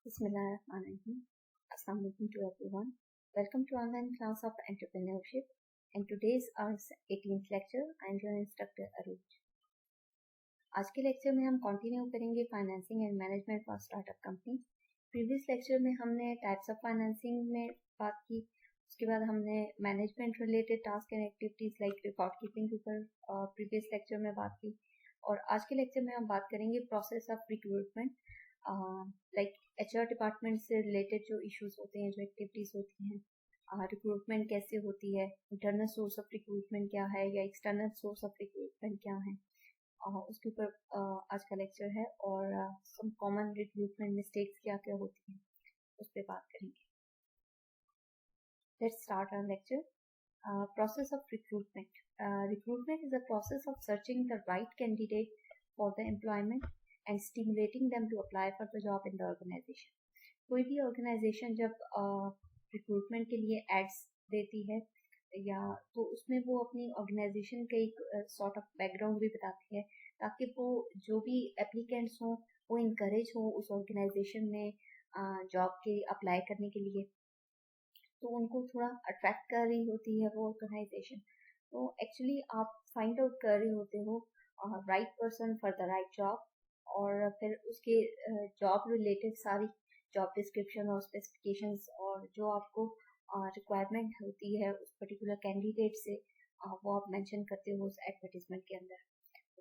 Bismillahirrahmanirrahim. Assalamu alaikum to everyone. Welcome to online class of entrepreneurship. And today's our 18th lecture. I am your instructor Aruj. आज के lecture में हम continue करेंगे financing and management for startup company. Previous lecture में हमने types of financing में बात की, उसके बाद हमने management related task and activities like record keeping के ऊपर प्रीवियस लेक्चर में बात की। और आज के लेक्चर में हम बात करेंगे process of recruitment, like HR department से रिलेटेड जो इश्यूज होते हैं, जो एक्टिविटीज होती हैं, रिक्रूटमेंट कैसे होती है, इंटरनल सोर्स ऑफ रिक्रूटमेंट क्या है या एक्सटर्नल सोर्स ऑफ रिक्रूटमेंट क्या है, उसके ऊपर आज का लेक्चर है। और सम कॉमन रिक्रूटमेंट मिस्टेक्स क्या क्या होती हैं उस पर बात करेंगे। Let's start our lecture. Process of recruitment. Recruitment is a process of searching the right candidate for the employment and stimulating them to apply for the job in the organization. कोई भी organization जब recruitment के लिए ads देती है या तो उसमें वो अपनी organization का एक sort of background भी बताती है, ताकि वो जो भी applicants हों वो encourage हों उस organization में job के apply करने के लिए, तो उनको थोड़ा अट्रैक्ट कर रही होती है वो ऑर्गेनाइजेशन। तो एक्चुअली आप फाइंड आउट कर रहे होते हो right person for the right job, और फिर उसके जॉब रिलेटेड सारी जॉब डिस्क्रिप्शन और स्पेसिफिकेशंस और जो आपको रिक्वायरमेंट होती है उस पर्टिकुलर कैंडिडेट से वो आप मेंशन करते हो उस एडवर्टीजमेंट के अंदर।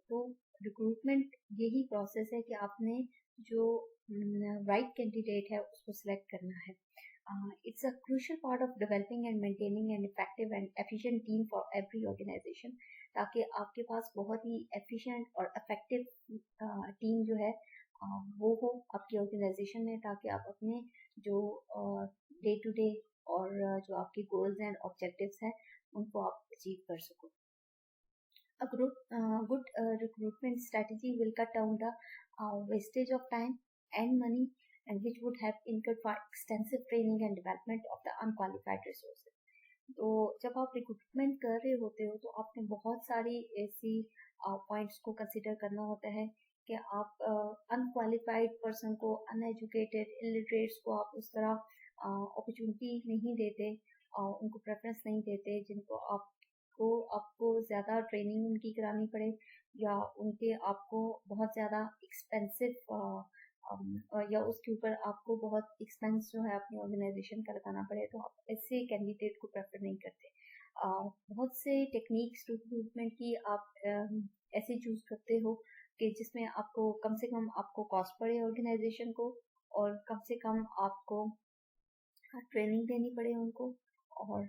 तो रिक्रूटमेंट यही प्रोसेस है कि आपने जो राइट कैंडिडेट है उसको सिलेक्ट करना है। It's a crucial part of developing and maintaining an effective and efficient team for every organization, ताकि आपके पास बहुत ही efficient और effective टीम जो है वो हो आपकी ऑर्गेनाइजेशन में, ताकि आप अपने जो डे टू डे और जो आपके गोल्स एंड ऑब्जेक्टिव्स हैं उनको आप अचीव कर सको। A good recruitment strategy will cut down the wastage of time and money, and which would have incurred for extensive training and development of the unqualified resources. तो जब आप recruitment कर रहे होते हो तो आपने बहुत सारी ऐसी पॉइंट्स को कंसिडर करना होता है कि आप अनक्वालिफाइड पर्सन को, अनएजुकेटेड इलिटरेट्स को आप उस तरह अपॉर्चुनिटी नहीं देते, उनको प्रेफरेंस नहीं देते, जिनको आपको ज़्यादा ट्रेनिंग उनकी करानी पड़े या उनके आपको बहुत ज़्यादा एक्सपेंसिव या उसके ऊपर आपको बहुत एक्सपेंस जो है अपनी ऑर्गेनाइजेशन का लगाना पड़े, तो आप ऐसे कैंडिडेट को प्रेफर नहीं करते। बहुत से टेक्निक्स रिक्रूटमेंट की आप ऐसे चूज करते हो कि जिसमें आपको कम से कम आपको कॉस्ट पड़े ऑर्गेनाइजेशन को, और कम से कम आपको ट्रेनिंग देनी पड़े उनको, और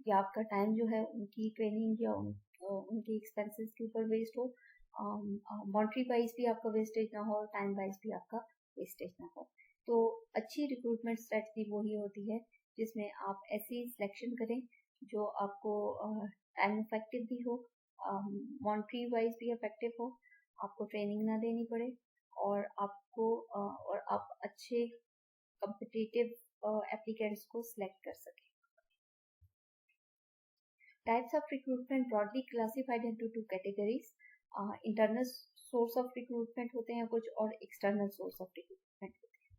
या आपका टाइम जो है उनकी ट्रेनिंग या उनके एक्सपेंसेस के ऊपर वेस्ट हो, मॉनेटरी वाइज भी आपका वेस्टेज ना हो, टाइम वाइज भी आपका वेस्टेज ना हो। तो अच्छी रिक्रूटमेंट स्ट्रेटजी वही होती है जिसमें आप ऐसी सिलेक्शन करें जो आपको टाइम इफेक्टिव भी हो, मॉनेटरी वाइज भी इफेक्टिव हो, आपको ट्रेनिंग ना देनी पड़े, और आप अच्छे कॉम्पिटिटिव एप्लीकेंट्स को सिलेक्ट कर सकें। Types of recruitment broadly classified into two categories. Internal source of recruitment होते हैं कुछ, और एक्सटर्नल सोर्स ऑफ रिक्रूटमेंट होते हैं।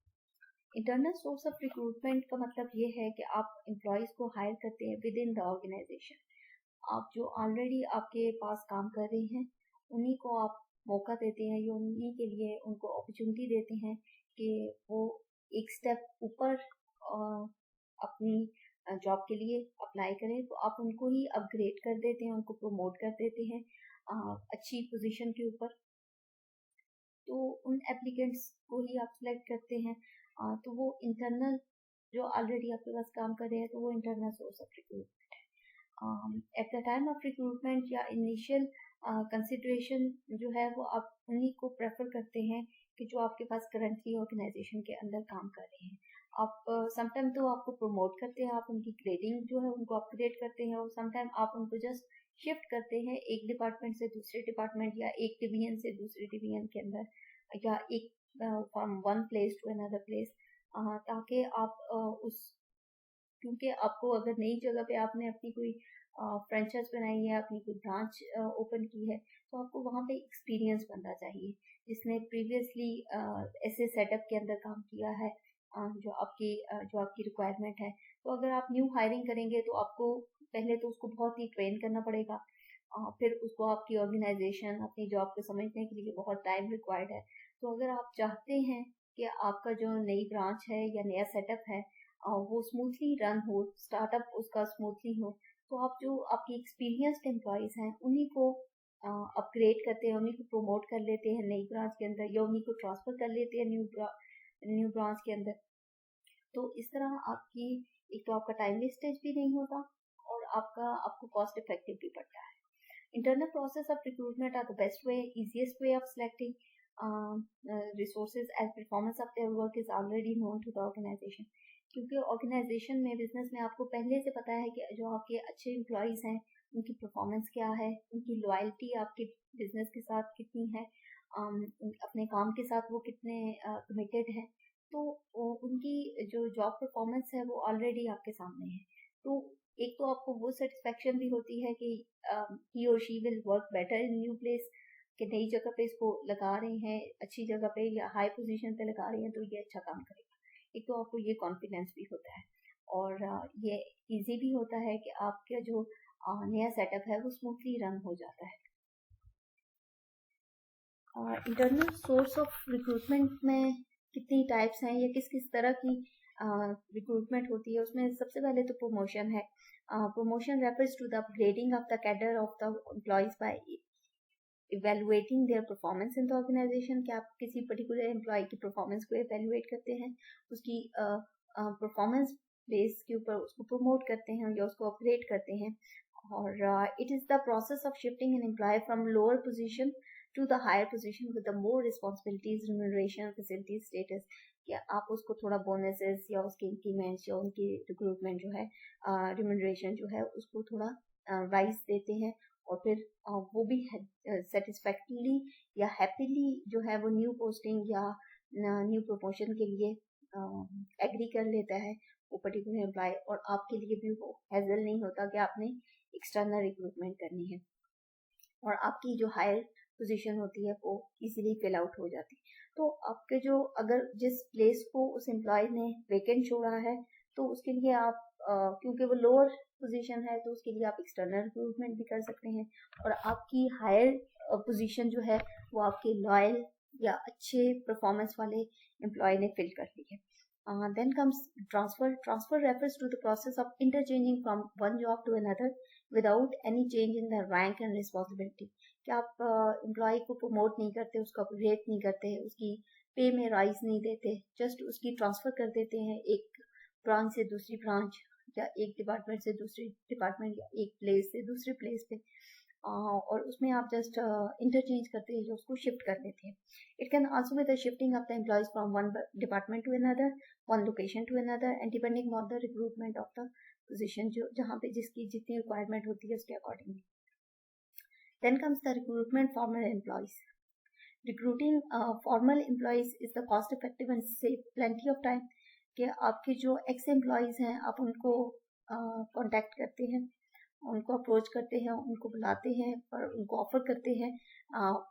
इंटरनल सोर्स ऑफ रिक्रूटमेंट का मतलब ये है कि आप एम्प्लॉयज को हायर करते हैं विद इन द ऑर्गेनाइजेशन। आप जो ऑलरेडी आपके पास काम कर रहे हैं उन्हीं को आप मौका देते हैं या उन्हीं के लिए उनको अपॉर्चुनिटी देते हैं कि वो एक स्टेप ऊपर अपनी जॉब के लिए अप्लाई करें, तो आप उनको ही अपग्रेड कर देते हैं, उनको प्रमोट कर देते हैं अच्छी पोजीशन के ऊपर। तो उन एप्लीकेंट्स को ही आप सिलेक्ट करते हैं। तो वो इंटरनल जो ऑलरेडी आपके पास काम कर रहे हैं, तो वो इंटरनल सोर्स ऑफ रिक्रूटमेंट है। At the time of recruitment या इनिशियल कंसिडरेशन जो है वो आप उन्हीं को प्रेफर करते हैं कि जो आपके पास करंटली ऑर्गेनाइजेशन के अंदर काम कर रहे हैं। आप समटाइम तो आपको प्रमोट करते हैं, आप उनकी ग्रेडिंग जो है उनको अपग्रेड करते हैं, और समटाइम आप उनको जस्ट शिफ्ट करते हैं एक डिपार्टमेंट से दूसरे डिपार्टमेंट या एक डिवीजन से दूसरे डिवीजन के अंदर, या एक from one place to another place, ताकि आप क्योंकि आपको अगर नई जगह पे आपने अपनी कोई फ्रेंचाइज बनाई है, अपनी कोई ब्रांच ओपन की है, तो आपको वहाँ पे एक्सपीरियंस बनना चाहिए जिसने प्रीवियसली ऐसे सेटअप के अंदर काम किया है जो आपकी रिक्वायरमेंट है। तो अगर आप न्यू हायरिंग करेंगे तो आपको पहले तो उसको बहुत ही ट्रेन करना पड़ेगा, फिर उसको आपकी ऑर्गेनाइजेशन अपनी जॉब को समझने के लिए बहुत टाइम रिक्वायर्ड है। तो अगर आप चाहते हैं कि आपका जो नई ब्रांच है या नया सेटअप है वो स्मूथली रन हो, स्टार्टअप उसका स्मूथली हो, तो आप जो आपकी एक्सपीरियंस्ड एम्प्लॉयज़ हैं उन्हीं को अपग्रेड करते हैं, उन्हीं को प्रमोट कर लेते हैं नई ब्रांच के अंदर, या उन्हीं को ट्रांसफ़र कर लेते हैं न्यू ब्रांच के अंदर। तो इस तरह आपकी एक तो आपका टाइम वेस्टेज भी नहीं होता और आपको कॉस्ट इफेक्टिव भी पड़ता है। Internal process of recruitment are the best way, easiest way of selecting resources as performance of their work is already known to the organization. क्योंकि ऑर्गेनाइजेशन में, बिजनेस में आपको पहले से पता है कि जो आपके अच्छे एम्प्लॉयज़ हैं उनकी परफॉर्मेंस क्या है, उनकी लॉयल्टी आपके बिजनेस के साथ कितनी है, अपने काम के साथ वो कितने कमिटेड हैं। तो उनकी जो जॉब परफॉर्मेंस है वो ऑलरेडी आपके सामने है। तो एक तो आपको वो सेटिस्फेक्शन भी होती है कि ही और she will work better in new place, कि नई जगह पे इसको लगा रहे हैं, अच्छी जगह पे या हाई पोजीशन पे लगा रहे हैं तो ये अच्छा काम करेगा। एक तो आपको ये कॉन्फिडेंस भी होता है और ये इजी भी होता है कि आपका जो नया सेटअप है वो स्मूथली रन हो जाता है। इंटरनल सोर्स ऑफ रिक्रूटमेंट में कितनी टाइप्स हैं या किस किस तरह की रिक्रूटमेंट होती है, उसमें सबसे पहले तो प्रमोशन है। Promotion refers to the upgrading of the cadre of the employees by evaluating their performance in the organisation. कि आप किसी पर्टिकुलर एम्प्लॉय की परफॉर्मेंस को इवेलुएट करते हैं, उसकी परफॉर्मेंस बेस के ऊपर उसको प्रमोट करते हैं या उसको अपग्रेड करते हैं। और it is the process of shifting an employee from lower position to the higher position with the more responsibilities, remuneration, facilities, status। या आप उसको थोड़ा बोनसेस या उसके इंक्रीमेंट्स या उनकी रिक्रूटमेंट जो है, रिम्यूनरेशन जो है उसको थोड़ा राइज देते हैं और फिर वो भी सेटिस्फैक्टरली या हैप्पीली जो है वो न्यू पोस्टिंग या न्यू प्रमोशन के लिए एग्री कर लेता है वो पर्टिकुलर एम्प्लॉय। और आपके लिए भी वो हैजल नहीं होता कि आपने एक्सटर्नल रिक्रूटमेंट करनी है और आपकी जो हायर पोजीशन होती है वो इजीली फिल आउट हो जाती है। तो आपके जो अगर जिस प्लेस को उस एम्प्लॉय ने वेकेंट छोड़ा है तो उसके लिए आप क्योंकि वो लोअर पोजीशन है तो उसके लिए आप एक्सटर्नल रिक्रूटमेंट भी कर सकते हैं और आपकी हायर पोजीशन जो है वो आपके लॉयल या अच्छे परफॉर्मेंस वाले एम्प्लॉय ने फिल कर ली है। Then comes transfer. Transfer refers to the process of interchanging from one job to another without any change in the rank and responsibility। कि आप एम्प्लॉय को प्रमोट नहीं करते, उसको अपग्रेड नहीं करते, उसकी पे में राइज नहीं देते, जस्ट उसकी ट्रांसफ़र कर देते हैं एक ब्रांच से दूसरी ब्रांच या एक डिपार्टमेंट से दूसरी डिपार्टमेंट या एक प्लेस से दूसरे प्लेस पे, और उसमें आप जस्ट इंटरचेंज करते हैं, उसको शिफ्ट कर देते हैं। It can also be the shifting of the employees from one department to another, one location to another and depending on the recruitment of the position, जो जहाँ पे जिसकी जितनी रिक्वायरमेंट होती है उसके accordingly. Then comes the recruitment formal employees. Recruiting formal employees is the cost effective and save plenty of time। कि आपके जो एक्स एम्प्लॉयज़ हैं आप उनको कांटेक्ट करते हैं, उनको अप्रोच करते हैं, उनको बुलाते हैं और उनको ऑफर करते हैं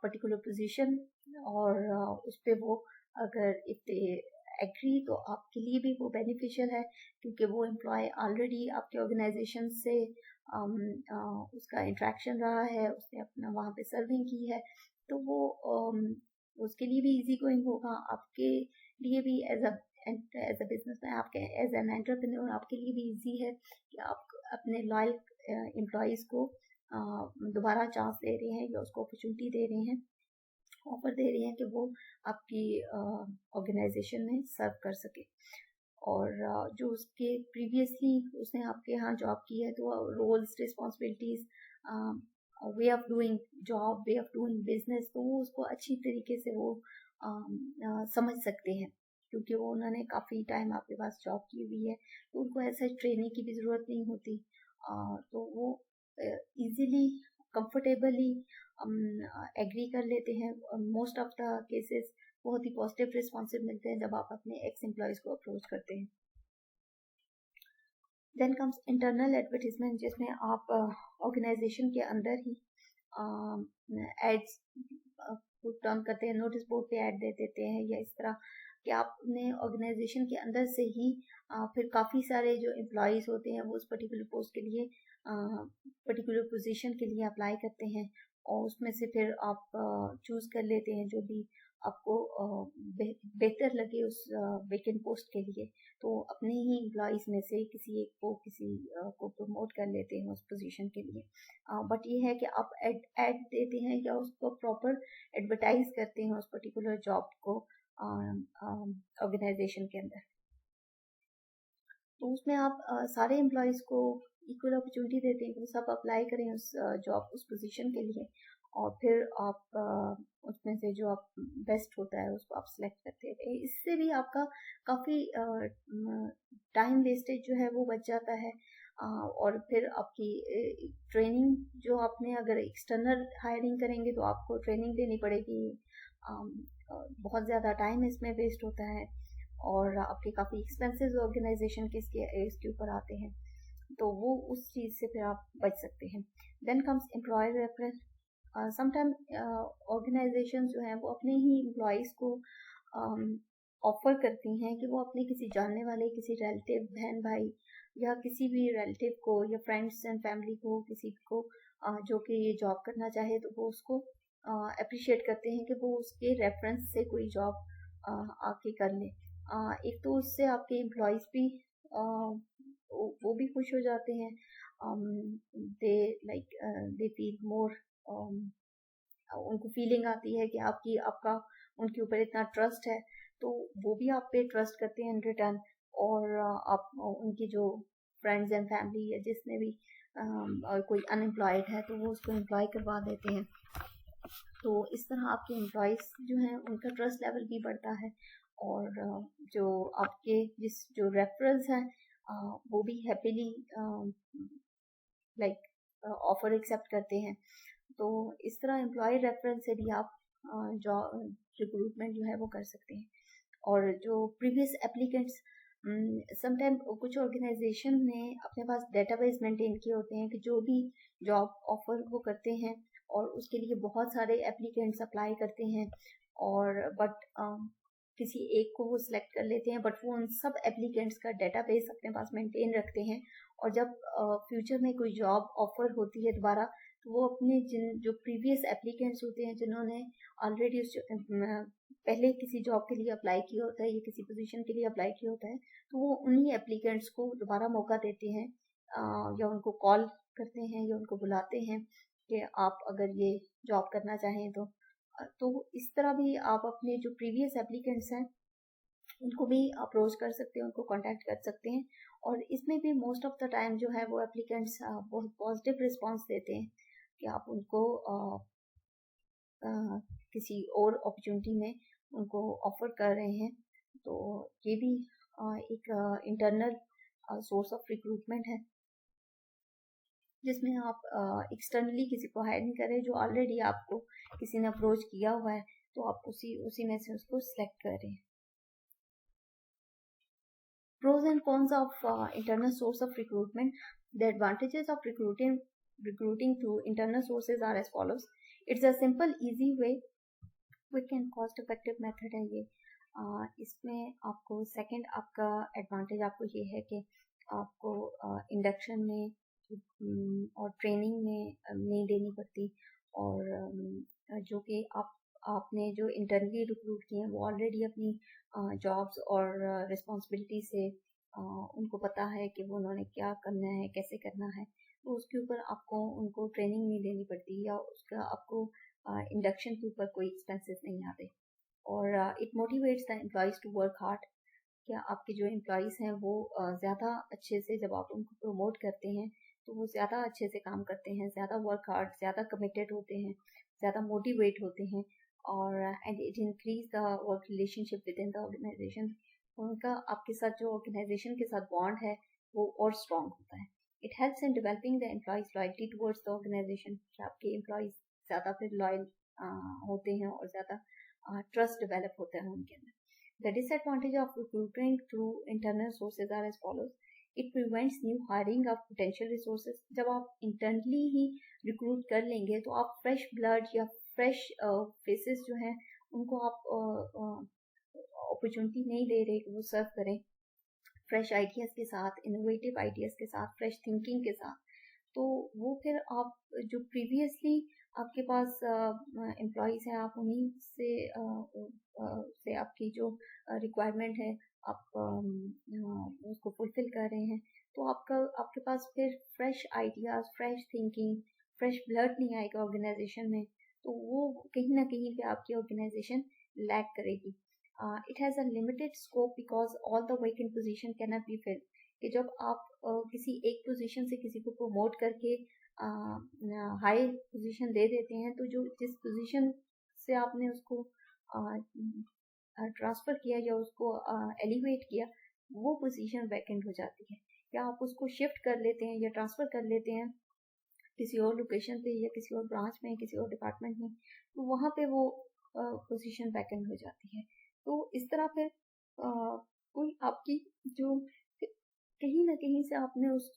पर्टिकुलर पोजीशन, और उस पर वो अगर इफ दे एग्री तो आपके लिए भी वो बेनिफिशियल है क्योंकि वो एम्प्लॉय ऑलरेडी आपके ऑर्गेनाइजेशन से उसका इंट्रैक्शन रहा है, उसने अपना वहाँ पे सर्विंग की है, तो वो उसके लिए भी इजी गोइंग होगा, आपके लिए भी एज अ बिजनेसमैन, आपके एज एन एंटरप्रेन्योर आपके लिए भी इजी है कि आप अपने लॉयल एम्प्लॉयज़ को दोबारा चांस दे रहे हैं या उसको अपॉर्चुनिटी दे रहे हैं, ऑफर दे रहे हैं कि वो आपकी ऑर्गेनाइजेशन में सर्व कर सके। और जो उसके प्रीवियसली उसने आपके यहाँ जॉब की है तो roles, responsibilities, way of doing job, way of doing business, तो वो उसको अच्छी तरीके से वो समझ सकते हैं क्योंकि वो उन्होंने काफ़ी टाइम आपके पास जॉब की हुई है, तो उनको ऐसा ट्रेनिंग की भी ज़रूरत नहीं होती, तो वो इजीली कंफर्टेबली एग्री कर लेते हैं। मोस्ट ऑफ द केसेस बहुत ही पॉजिटिव रिस्पॉन्सिव मिलते हैं जब आप अपने एक्स एम्प्लॉयज़ को अप्रोच करते हैं। देन कम्स इंटरनल एडवर्टीजमेंट, जिसमें आप ऑर्गेनाइजेशन के अंदर ही एड्स पुट ऑन करते हैं, नोटिस बोर्ड पे ऐड दे देते हैं या इस तरह कि आपने ऑर्गेनाइजेशन के अंदर से ही फिर काफ़ी सारे जो एम्प्लॉयज़ होते हैं वो उस पर्टिकुलर पोस्ट के लिए पर्टिकुलर पोजीशन के लिए अप्लाई करते हैं, और उसमें से फिर आप चूज़ कर लेते हैं जो भी आपको बेहतर लगे उस वेकेंट पोस्ट के लिए। तो अपने ही एम्प्लॉयज़ में से किसी एक को को प्रमोट कर लेते हैं उस पोजीशन के लिए। बट ये है कि आप एड देते हैं या उसको प्रॉपर एडवर्टाइज करते हैं उस पर्टिकुलर जॉब को ऑर्गेनाइजेशन के अंदर। तो उसमें आप सारे एम्प्लॉयज़ को इक्वल अपॉर्चुनिटी देते हैं कि वो सब अप्लाई करें उस जॉब उस पोजीशन के लिए, और फिर आप उसमें से जो आप बेस्ट होता है उसको आप सिलेक्ट करते हैं। इससे भी आपका काफ़ी टाइम वेस्टेज जो है वो बच जाता है, और फिर आपकी ट्रेनिंग जो आपने अगर एक्सटर्नल हायरिंग करेंगे तो आपको ट्रेनिंग देनी पड़ेगी, बहुत ज़्यादा टाइम इसमें वेस्ट होता है, और आपके काफ़ी एक्सपेंसेस ऑर्गेनाइजेशन के इसके ऊपर आते हैं, तो वो उस चीज़ से फिर आप बच सकते हैं। Then comes employer reference. Sometime organisation जो हैं वो अपने ही एम्प्लॉयज़ को ऑफर करती हैं कि वो अपने किसी जानने वाले, किसी रिलेटिव, बहन भाई या किसी भी रिलेटिव को या फ्रेंड्स एंड फैमिली को, किसी को जो कि ये जॉब करना चाहे तो वो उसको अप्रिशिएट करते हैं कि वो उसके रेफरेंस से कोई जॉब आके कर ले। एक तो उससे आपके एम्प्लॉयज़ भी वो भी खुश हो जाते हैं, दे फील मोर, उनको फीलिंग आती है कि आपका उनके ऊपर इतना ट्रस्ट है, तो वो भी आप पे ट्रस्ट करते हैं इन रिटर्न, और आप उनकी जो फ्रेंड्स एंड फैमिली या जिसने भी और कोई अनएम्प्लॉयड है तो वो उसको एम्प्लॉय करवा देते हैं। तो इस तरह आपके एम्प्लॉयज़ जो हैं उनका ट्रस्ट लेवल भी बढ़ता है, और जो आपके जो रेफरल्स हैं वो भी हैप्पीली ऑफर एक्सेप्ट करते हैं। तो इस तरह एम्प्लॉय रेफरेंस से भी आप जॉब रिक्रूटमेंट जो है वो कर सकते हैं। और जो प्रीवियस एप्लीकेंट्स, समटाइम कुछ ऑर्गेनाइजेशन ने अपने पास डेटाबेस मेंटेन किए होते हैं कि जो भी जॉब ऑफर वो करते हैं और उसके लिए बहुत सारे एप्लीकेंट्स अप्लाई करते हैं, और बट किसी एक को वो सिलेक्ट कर लेते हैं, बट वो उन सब एप्लीकेंट्स का डेटाबेस अपने पास मेंटेन रखते हैं, और जब फ्यूचर में कोई जॉब ऑफर होती है दोबारा, तो वो अपने जो प्रीवियस एप्लीकेंट्स होते हैं जिन्होंने ऑलरेडी उस पहले किसी जॉब के लिए अप्लाई किया होता है या किसी पोजीशन के लिए अप्लाई किया होता है, तो वो उन्हीं एप्लीकेंट्स को दोबारा मौका देते हैं, या उनको कॉल करते हैं या उनको बुलाते हैं कि आप अगर ये जॉब करना चाहें तो इस तरह भी आप अपने जो प्रीवियस एप्लीकेंट्स हैं उनको भी अप्रोच कर सकते हैं, उनको कांटेक्ट कर सकते हैं, और इसमें भी मोस्ट ऑफ द टाइम जो है वो एप्लीकेंट्स बहुत पॉजिटिव रिस्पांस देते हैं कि आप उनको किसी और अपॉर्चुनिटी में उनको ऑफर कर रहे हैं। तो ये भी एक इंटरनल सोर्स ऑफ रिक्रूटमेंट है, जिसमें आप एक्सटर्नली किसी को हायर नहीं करें, जो ऑलरेडी आपको किसी ने अप्रोच किया हुआ है तो आप उसी में से उसको सिलेक्ट करें। Pros and cons of internal source of recruitment. The advantages of recruiting through internal sources are as follows. It's a simple, easy way, quick and cost effective method है ये। इसमें आपको सेकंड आपका एडवांटेज आपको ये है कि आपको इंडक्शन में और ट्रेनिंग में नहीं देनी पड़ती, और जो कि आपने जो इंटरनली रिक्रूट किए हैं वो ऑलरेडी अपनी जॉब्स और रिस्पॉन्सिबिलिटी से उनको पता है कि वो उन्होंने क्या करना है, कैसे करना है, तो उसके ऊपर आपको उनको ट्रेनिंग नहीं देनी पड़ती, या उसका आपको इंडक्शन के ऊपर कोई एक्सपेंसेस नहीं आते। और it motivates the employees to work hard. क्या आपके जो एम्प्लॉयज़ हैं वो ज़्यादा अच्छे से, जब आप उनको प्रमोट करते हैं तो वो ज़्यादा अच्छे से काम करते हैं, ज़्यादा वर्क हार्ड, ज़्यादा कमिटेड होते हैं, ज़्यादा मोटिवेट होते हैं, और and it increase the work relationship within the organisation. उनका आपके साथ जो ऑर्गेनाइजेशन के साथ बॉन्ड है वो और स्ट्रॉन्ग होता है। It helps in developing the employees loyalty towards the organisation. कि आपके एम्प्लॉयज़ ज़्यादा फिर लॉयल होते हैं और ज़्यादा ट्रस्ट डेवलप होता है उनके अंदर। The disadvantage of recruiting through internal sources are as follows. It prevents new hiring of potential resources. जब आप internally ही recruit कर लेंगे तो आप fresh blood या fresh faces जो हैं उनको आप अपॉर्चुनिटी नहीं दे रहे कि वो सर्व करें फ्रेश आइडियाज़ के साथ, इनोवेटिव आइडियाज़ के साथ, फ्रेश थिंकिंग के साथ, तो वो फिर आप जो प्रीवियसली आपके पास एम्प्लॉयज़ हैं, आप उन्हीं से आपकी जो रिक्वायरमेंट है आप उसको फुलफिल कर रहे हैं, तो आपके पास फिर fresh ideas, fresh thinking, fresh blood नहीं आएगा ऑर्गेनाइजेशन में, तो वो कहीं ना कहीं पे आपकी ऑर्गेनाइजेशन लैग करेगी. It has a limited scope because all the vacant position cannot be filled. कि जब आप किसी एक पोजीशन से किसी को प्रमोट करके हाई पोजीशन दे देते हैं, तो जो जिस पोजीशन से आपने उसको ट्रांसफ़र किया या उसको एलिवेट किया, वो पोजीशन वैकेंट हो जाती है, या आप उसको शिफ्ट कर लेते हैं या ट्रांसफ़र कर लेते हैं किसी और लोकेशन पे या किसी और ब्रांच में, किसी और डिपार्टमेंट में, तो वहाँ पे वो पोजीशन वैकेंट हो जाती है. तो इस तरह फिर कोई आपकी जो कहीं ना कहीं से आपने उस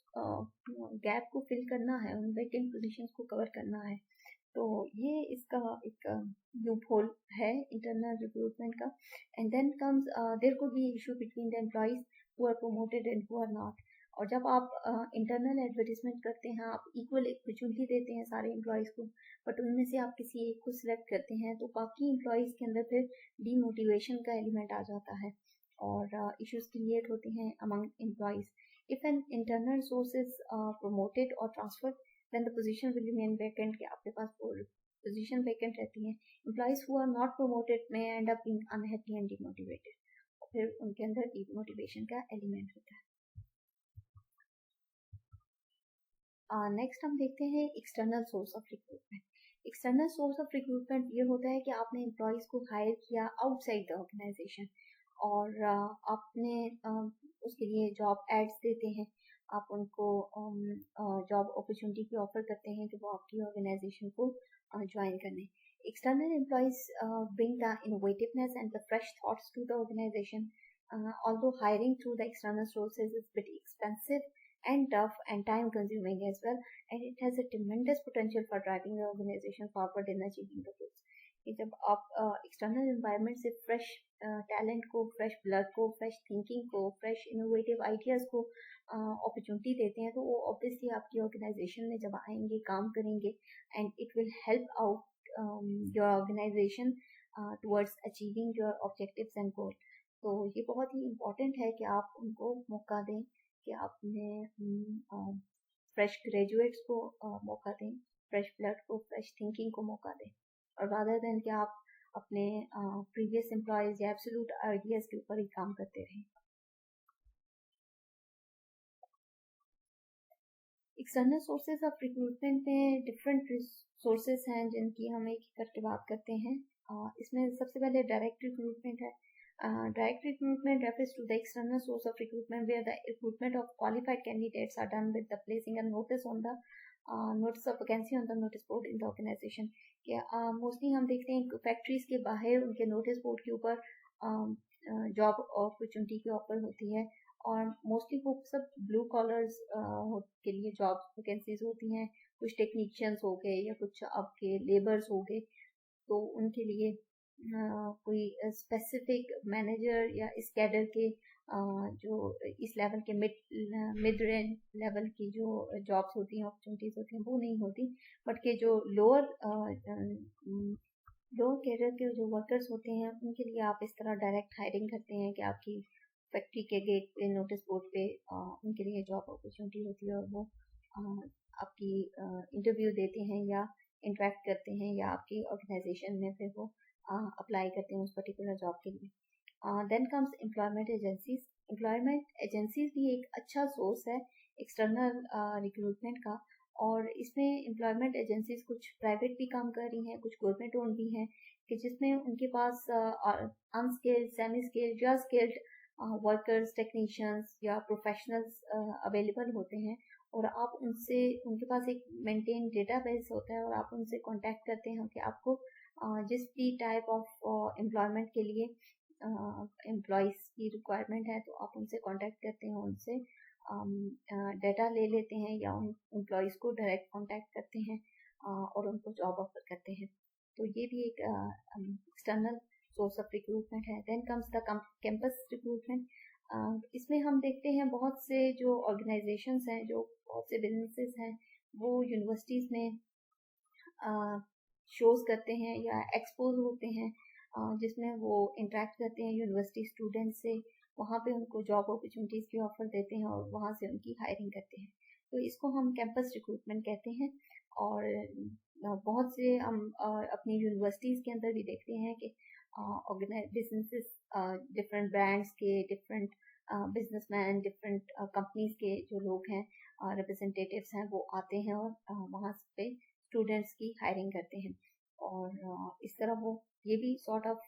गैप को फिल करना है, उन वैकेंट पोजीशंस को कवर करना है. तो ये इसका एक लूप होल है इंटरनल रिक्रूटमेंट का. And then comes there could be issue between the employees who are promoted and who are not. और जब आप इंटरनल एडवर्टीजमेंट करते हैं, आप इक्वल अपॉर्चुनिटी देते हैं सारे एम्प्लॉयज़ को, बट उनमें से आप किसी एक को सिलेक्ट करते हैं, तो बाकी एम्प्लॉयज़ के अंदर फिर डीमोटिवेशन का एलिमेंट आ जाता है और इश्यूज क्रिएट होते हैं among employees. If an internal source is promoted और transferred, then the position will remain vacant. कि आपके पास वो position vacant रहती है. Employees who are not promoted may end up being unhappy and demotivated. और फिर उनके अंदर demotivation का element होता है. नेक्स्ट हम देखते हैं external source of recruitment. External source of recruitment ये होता है कि आपने एम्प्लॉयज़ को हायर किया आउटसाइड द ऑर्गेनाइजेशन और आपने उसके लिए जॉब एड्स देते हैं, आप उनको जॉब अपॉर्चुनिटी की ऑफर करते हैं कि वो आपकी ऑर्गेनाइजेशन को ज्वाइन करने. External employees bring the innovativeness and the fresh thoughts to the organization. Although hiring through the external sources is pretty expensive and tough and time consuming as well, and it has a tremendous potential for driving the organization forward in achieving the goals. कि जब आप external environment से fresh talent को, fresh blood को, fresh thinking को, fresh innovative ideas को opportunity देते हैं, तो वो ऑब्वियसली आपकी ऑर्गेनाइजेशन में जब आएंगे, काम करेंगे, and it will help out your organisation towards achieving your objectives and goal. तो ये बहुत ही इम्पोर्टेंट है कि आप उनको मौका दें, कि आपने फ्रेश ग्रेजुएट्स को मौका दें, फ्रेश ब्लड को, फ्रेश थिंकिंग को मौका दें, और रादर देन कि आप अपने प्रीवियस एम्प्लॉयज़ या एब्सोल्यूट आइडियाज़ के ऊपर ही काम करते रहें. एक्सटर्नल सोर्सेज ऑफ रिक्रूटमेंट में डिफरेंट सोर्सेज हैं जिनकी हम एक करके बात करते हैं. इसमें सबसे पहले डायरेक्ट रिक्रूटमेंट है. Direct recruitment refers to the external source of recruitment where the recruitment of qualified candidates are done with the placing a notice on the notice of vacancy on the notice board in the organization. कि mostly हम देखते हैं factories के बाहर उनके notice board के ऊपर job opportunity की ऑफर होती है, और मोस्टली वो सब ब्लू कॉलर्स के लिए जॉब वैकेंसीज होती हैं. कुछ टेक्नीशियंस हो गए या कुछ आपके लेबर्स हो गए, तो उनके लिए कोई स्पेसिफिक मैनेजर या इस कैडर के जो इस लेवल के मिड रेंज लेवल की जो जॉब्स होती हैं, अपॉर्चुनिटीज होती हैं, वो नहीं होती, बट के जो लोअर कैडर के जो वर्कर्स होते हैं उनके लिए आप इस तरह डायरेक्ट हायरिंग करते हैं कि आपकी फैक्ट्री के गेट पे, नोटिस बोर्ड पे उनके लिए जॉब अपॉर्चुनिटी होती है, और वो आपकी इंटरव्यू देते हैं या इंटरेक्ट करते हैं या आपकी ऑर्गेनाइजेशन में फिर वो अप्लाई करते हैं उस पर्टिकुलर जॉब के लिए. Then comes employment agencies. Employment agencies भी एक अच्छा सोर्स है एक्सटर्नल रिक्रूटमेंट का, और इसमें एम्प्लॉयमेंट एजेंसीज कुछ प्राइवेट भी काम कर रही हैं, कुछ गवर्नमेंट ओन भी हैं, कि जिसमें उनके पास अनस्किल्ड, सेमी स्किल्ड या स्किल्ड वर्कर्स, टेक्नीशियंस या प्रोफेशनल्स अवेलेबल होते हैं, और आप उनसे, उनके पास एक मेंटेन डेटाबेस होता है, और आप उनसे कांटेक्ट करते हैं कि आपको जिस भी टाइप ऑफ एम्प्लॉयमेंट के लिए एम्प्लॉयज़ की रिक्वायरमेंट है, तो आप उनसे कांटेक्ट करते हैं, उनसे डाटा ले लेते हैं या उन एम्प्लॉयज़ को डायरेक्ट कांटेक्ट करते हैं और उनको जॉब ऑफर करते हैं. तो ये भी एक एक्सटर्नल सोर्स ऑफ रिक्रूटमेंट है. Then comes the campus recruitment. इसमें हम देखते हैं बहुत से जो ऑर्गेनाइजेशंस हैं, जो बहुत से बिजनेसेस हैं, वो यूनिवर्सिटीज़ में शोज करते हैं या एक्सपोज होते हैं, जिसमें वो इंटरेक्ट करते हैं यूनिवर्सिटी स्टूडेंट्स से. वहाँ पे उनको जॉब अपॉर्चुनिटीज़ की ऑफर देते हैं और वहाँ से उनकी हायरिंग करते हैं. तो इसको हम कैंपस रिक्रूटमेंट कहते हैं. और बहुत से हम अपनी यूनिवर्सिटीज़ के अंदर भी देखते हैं कि बिजनेसेस, डिफरेंट ब्रांड्स के, डिफरेंट बिजनेसमैन, डिफरेंट कंपनीज के जो लोग हैं, रिप्रेजेंटेटिव्स हैं, वो आते हैं और वहाँ पे स्टूडेंट्स की हायरिंग करते हैं. और इस तरह वो ये भी सॉर्ट ऑफ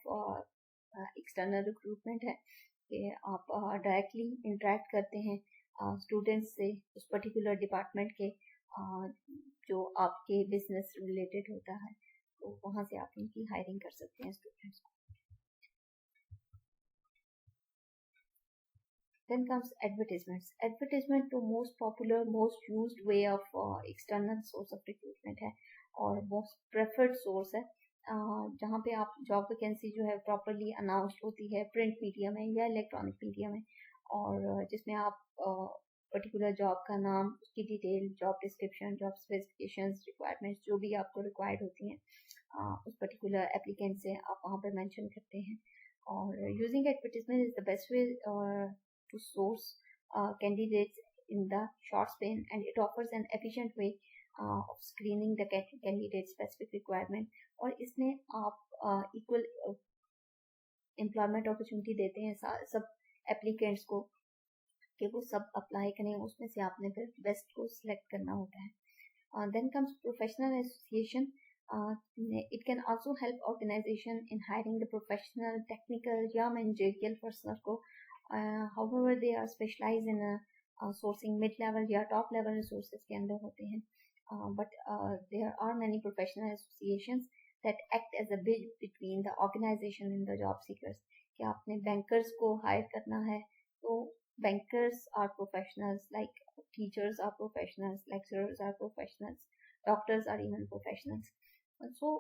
एक्सटर्नल रिक्रूटमेंट है कि आप डायरेक्टली इंटरेक्ट करते हैं स्टूडेंट्स से उस पर्टिकुलर डिपार्टमेंट के, जो आपके बिजनेस रिलेटेड होता है, तो वहाँ से आप उनकी हायरिंग कर सकते हैं स्टूडेंट्स को. Then comes advertisements. Advertisement तो most popular, most used way of external source of recruitment है और most preferred source है, जहाँ पे आप जॉब वैकेंसी जो है प्रॉपरली अनाउंस होती है प्रिंट मीडिया में या इलेक्ट्रॉनिक मीडिया में, और जिसमें आप पर्टिकुलर जॉब का नाम, उसकी detail, job description, job specifications, requirements जो भी आपको रिक्वायर्ड होती हैं उस पर्टिकुलर एप्लीकेंट से आप वहाँ पर मेंशन करते हैं. और using advertisement is the best way to source candidates in the short span, and it offers an efficient way of screening the candidate specific requirement. और इसमें आप equal employment opportunity देते हैं सब applicants को कि वो सब अप्लाई करें, उसमें से आपने फिर बेस्ट को सिलेक्ट करना होता है. Then comes professional association. It can also help organization in hiring the professional, technical या managerial personnel को. However, they are specialized in sourcing mid-level या top-level resources के अंदर होते हैं. But there are many professional associations that act as a bridge between the organization and the job seekers. कि आपने bankers को hire करना है, तो bankers are professionals, like teachers are professionals, lecturers are professionals, doctors are even professionals. So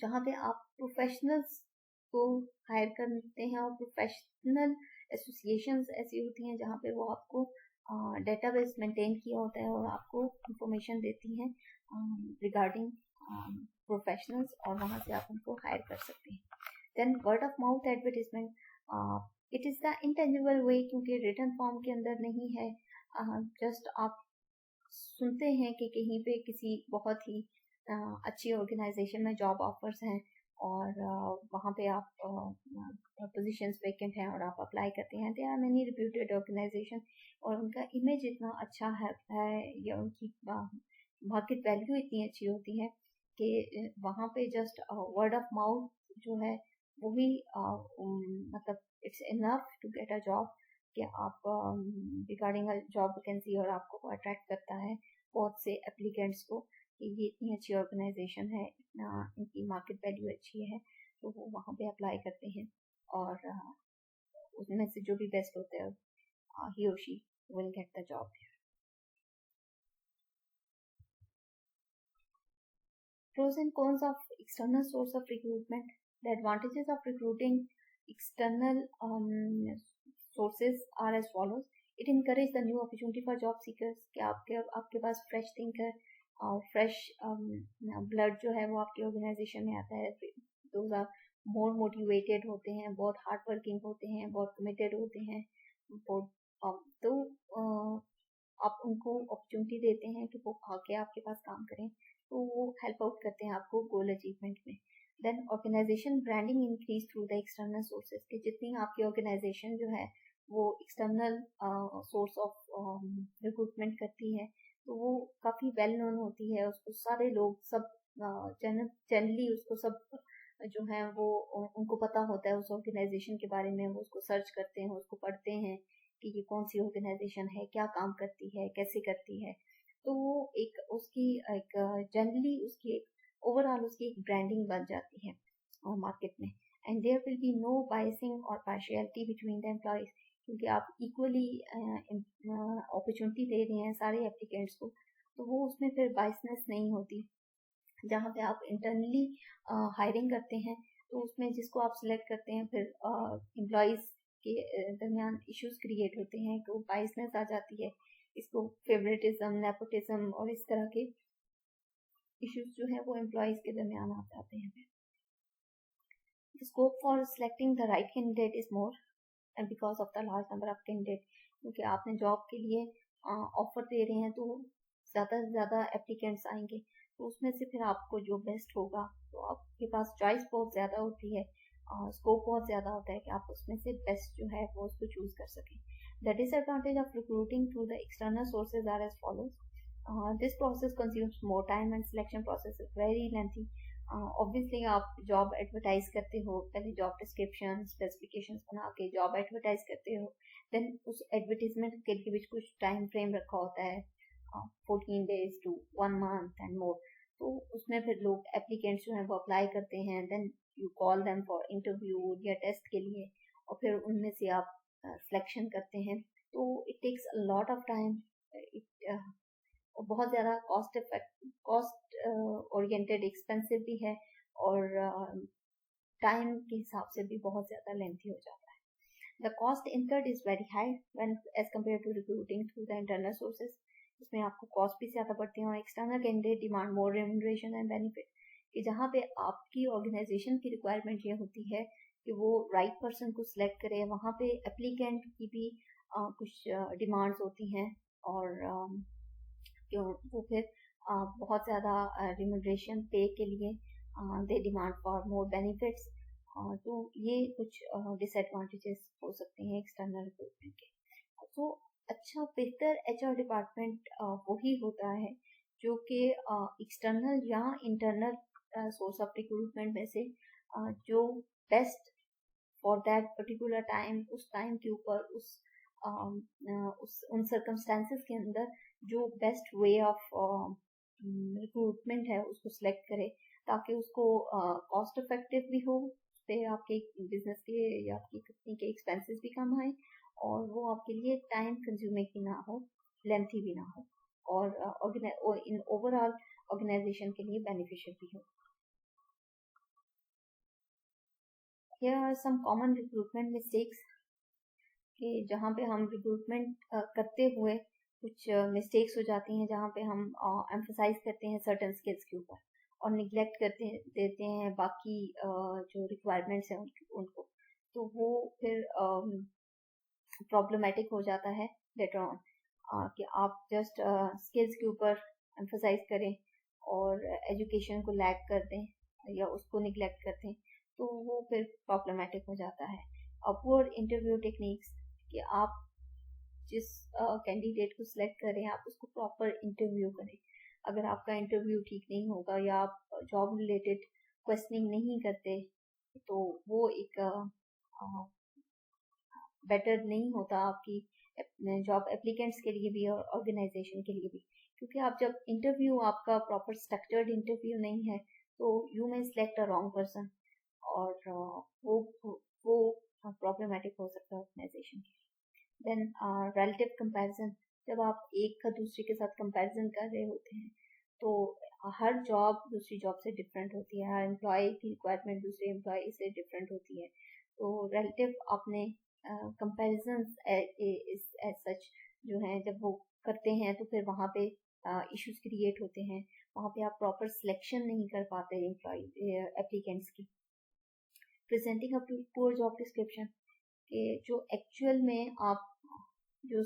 जहाँ पे आप professionals को हायर करते हैं, और प्रोफेशनल एसोसिएशंस ऐसी होती हैं जहाँ पे वो आपको डेटाबेस मेंटेन किया होता है और आपको इंफॉर्मेशन देती हैं रिगार्डिंग प्रोफेशनल्स, और वहाँ से आप उनको हायर कर सकते हैं. Then word of mouth advertisement. It is the intangible way, क्योंकि रिटन फॉर्म के अंदर नहीं है. जस्ट आप सुनते हैं कि कहीं पे किसी बहुत ही अच्छी ऑर्गेनाइजेशन में जॉब ऑफर्स हैं और वहाँ पे आप पोजीशंस वैकेंट हैं और आप अप्लाई करते हैं. They are many reputed organisation और उनका इमेज इतना अच्छा है या उनकी मार्केट वैल्यू इतनी अच्छी होती है कि वहाँ पे जस्ट वर्ड ऑफ माउथ जो है वो भी मतलब it's enough to get a job, कि आप रिगार्डिंग अ जॉब वैकेंसी, और आपको अट्रैक्ट करता है बहुत से एप्लीकेंट्स को कि ये इतनी अच्छी ऑर्गेनाइजेशन है, इतना इनकी मार्केट वैल्यू अच्छी है, तो वो वहाँ पे अप्लाई करते हैं और उसमें से जो भी बेस्ट होता है he or she will get the job. Pros and cons of external source of recruitment. The advantages of recruiting external sources are as follows. It encourages the new opportunity for job seekers कि आपके पास fresh thinker और fresh blood जो है वो आपके organisation में आता है. Those are more motivated होते हैं, बहुत हार्ड वर्किंग होते हैं, बहुत कमिटेड होते हैं, तो आप उनको अपॉर्चुनिटी देते हैं कि वो आके आपके पास काम करें, तो वो हेल्प आउट करते हैं आपको गोल अचीवमेंट में. Then organisation branding increase through the external sources, के जितनी आपकी ऑर्गेनाइजेशन जो है वो एक्सटर्नल सोर्स ऑफ रिक्रूटमेंट करती है तो वो काफ़ी वेल नोन होती है, उसको सारे लोग सब जनरली उसको सब जो है वो उनको पता होता है उस ऑर्गेनाइजेशन के बारे में, वो उसको सर्च करते हैं, उसको पढ़ते हैं कि ये कौन सी ऑर्गेनाइजेशन है, क्या काम करती है, कैसे करती है, तो वो एक उसकी एक जनरली उसकी एक ओवरऑल उसकी एक ब्रांडिंग बन जाती है मार्केट में. And there will be no biasing और पार्शियलिटी बिटवीन द एम्प्लॉयज, क्योंकि आप इक्वली अपॉर्चुनिटी दे रहे हैं सारे एप्लीकेंट्स को, तो वो उसमें फिर बायसनेस नहीं होती. जहाँ पे आप इंटरनली हायरिंग करते हैं तो उसमें जिसको आप सिलेक्ट करते हैं फिर एम्प्लॉयज़ के दरमियान इश्यूज क्रिएट होते हैं, तो बाइसनेस आ जाती है, इसको फेवरेटिज्म, नेपोटिज्म और इस तरह के इश्यूज जो है वो एम्प्लॉयज़ के दरमियान आ जाते हैं। The scope for selecting the right candidate is more and because of the large number of candidate, क्योंकि आपने जॉब के लिए ऑफर दे रहे हैं तो ज़्यादा से ज़्यादा एप्लीकेंट्स आएंगे, तो उसमें से फिर आपको जो बेस्ट होगा, तो आपके पास चॉइस बहुत ज़्यादा होती है, स्कोप बहुत ज़्यादा होता है कि आप उसमें से बेस्ट जो है वो उसको चूज़ कर सकें। The disadvantage of recruiting through the external sources are as follows. This process consumes more time and selection process is very lengthy. Obviously आप जॉब एडवर्टाइज करते हो, पहले जॉब डिस्क्रिप्शन स्पेसिफिकेशंस बना के जॉब एडवर्टाइज करते हो, देन उस advertisement के लिए भी कुछ टाइम फ्रेम रखा होता है, 14 days to 1 month and more, तो उसमें फिर लोग एप्लीकेंट्स जो हैं वो अप्लाई करते हैं, then you call them for interview या टेस्ट के लिए, और फिर उनमें से आप सिलेक्शन करते हैं, तो it takes a lot of time, बहुत ज़्यादा कॉस्ट ओरिएंटेड एक्सपेंसिव भी है, और टाइम के हिसाब से भी बहुत ज़्यादा लेंथी हो जाता है। The cost incurred is very high when as compare to recruiting through the internal sources. इसमें आपको कॉस्ट भी ज़्यादा पड़ती है, और external candidate demand more remuneration and benefit, कि जहाँ पे आपकी ऑर्गेनाइजेशन की रिक्वायरमेंट ये होती है कि वो राइट पर्सन को सिलेक्ट करे, वहाँ पे एप्लीकेंट की भी कुछ डिमांड्स होती हैं, और क्यों वो फिर बहुत ज़्यादा रिम्यूनरेशन पे के लिए they demand for more benefits, तो ये कुछ डिसएडवांटेजेस हो सकते हैं एक्सटर्नल रिक्रूटमेंट के। तो अच्छा बेहतर एचआर डिपार्टमेंट वही होता है जो कि एक्सटर्नल या इंटरनल सोर्स ऑफ रिक्रूटमेंट में से जो best for that particular time, उस टाइम के ऊपर उन सर्कमस्टेंसेस के अंदर जो बेस्ट वे ऑफ रिक्रूटमेंट है उसको सिलेक्ट करे, ताकि उसको कॉस्ट इफेक्टिव भी हो, उस पर आपके बिजनेस के या आपकी कंपनी के एक्सपेंसेस भी कम आए, और वो आपके लिए टाइम कंज्यूमिंग भी ना हो, लेंथी भी ना हो, और इन ओवरऑल ऑर्गेनाइजेशन के लिए बेनिफिशियल भी हो। Here are some common recruitment mistakes कि जहाँ पे हम रिक्रूटमेंट करते हुए कुछ मिस्टेक्स हो जाती हैं, जहाँ पे हम एम्फसाइज करते हैं सर्टन स्किल्स के ऊपर और निगलेक्ट करते देते हैं बाकी जो रिक्वायरमेंट्स हैं उनको, तो वो फिर प्रॉब्लमेटिक हो जाता है लेटर ऑन, कि आप जस्ट स्किल्स के ऊपर एम्फसाइज करें और एजुकेशन को लैग कर दें या उसको निगलेक्ट कर दें, तो वो फिर प्रॉब्लमेटिक हो जाता है। अपवर्ड इंटरव्यू टेक्निक्स, कि आप जिस कैंडिडेट को सिलेक्ट करें आप उसको प्रॉपर इंटरव्यू करें। अगर आपका इंटरव्यू ठीक नहीं होगा या आप जॉब रिलेटेड क्वेश्चनिंग नहीं करते, तो वो एक बेटर नहीं होता आपकी जॉब एप्लीकेंट्स के लिए भी और ऑर्गेनाइजेशन के लिए भी, क्योंकि आप जब इंटरव्यू आपका प्रॉपर स्ट्रक्चर्ड इंटरव्यू नहीं है तो you may select a wrong person, और वो प्रॉब्लमेटिक हो सकता है ऑर्गेनाइजेशन के लिए। देन रिलेटिव कंपैरिजन, जब आप एक का दूसरे के साथ कंपैरिजन कर रहे होते हैं तो हर जॉब दूसरी जॉब से डिफरेंट होती है, हर एम्प्लॉय की रिक्वायरमेंट दूसरे एम्प्लॉय से डिफरेंट होती है, तो रिलेटिव अपने कंपैरिजन एज सच जो है जब वो करते हैं तो फिर वहाँ पे इश्यूज क्रिएट होते हैं, वहाँ पे आप प्रॉपर सिलेक्शन नहीं कर पाते एम्प्लॉय एप्लीकेंट्स की। Presenting a poor job description, कि जो एक्चुअल में आप जो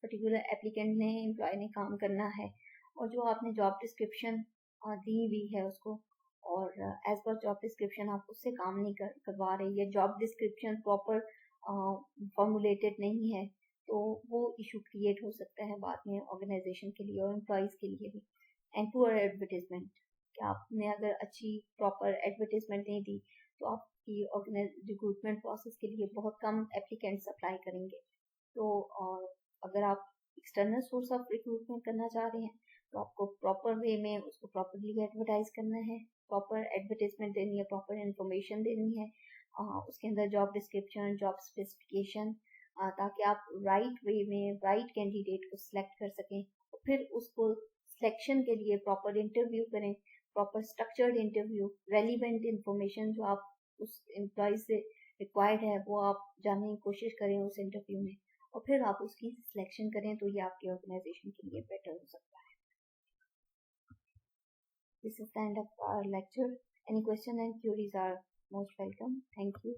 पर्टिकुलर एप्लीकेंट ने एम्प्लॉय ने काम करना है और जो आपने जॉब डिस्क्रिप्शन दी हुई है उसको, और एज पर जॉब डिस्क्रिप्शन आप उससे काम नहीं करवा रहे, या जॉब डिस्क्रिप्शन प्रॉपर फॉर्मुलेटेड नहीं है, तो वो इशू क्रिएट हो सकता है बाद में ऑर्गेनाइजेशन के लिए और एम्प्लॉयज़ के लिए भी। एंड पुअर एडवर्टीजमेंट, कि आपने अगर अच्छी प्रॉपर एडवर्टीजमेंट नहीं दी तो आपकी रिक्रूटमेंट प्रोसेस के लिए बहुत कम एप्लीकेंट्स अप्लाई करेंगे। तो अगर आप एक्सटर्नल सोर्स ऑफ रिक्रूटमेंट करना चाह रहे हैं तो आपको प्रॉपर वे में उसको प्रॉपरली एडवर्टाइज करना है, प्रॉपर एडवर्टीजमेंट देनी है, प्रॉपर इन्फॉर्मेशन देनी है, उसके अंदर जॉब डिस्क्रिप्शन, जॉब स्पेसिफिकेशन, ताकि आप राइट वे में राइट कैंडिडेट को सिलेक्ट कर सकें, और फिर उसको सिलेक्शन के लिए प्रॉपर इंटरव्यू करें, proper structured interview, relevant information जो आप उस एम्प्लॉय से रिक्वायर्ड है वो आप जानने की कोशिश करें उस इंटरव्यू में, और फिर आप उसकी सिलेक्शन करें, तो ये आपके ऑर्गेनाइजेशन के लिए बेटर हो सकता है. This is the end of our lecture. Any question and queries are most welcome. Thank you.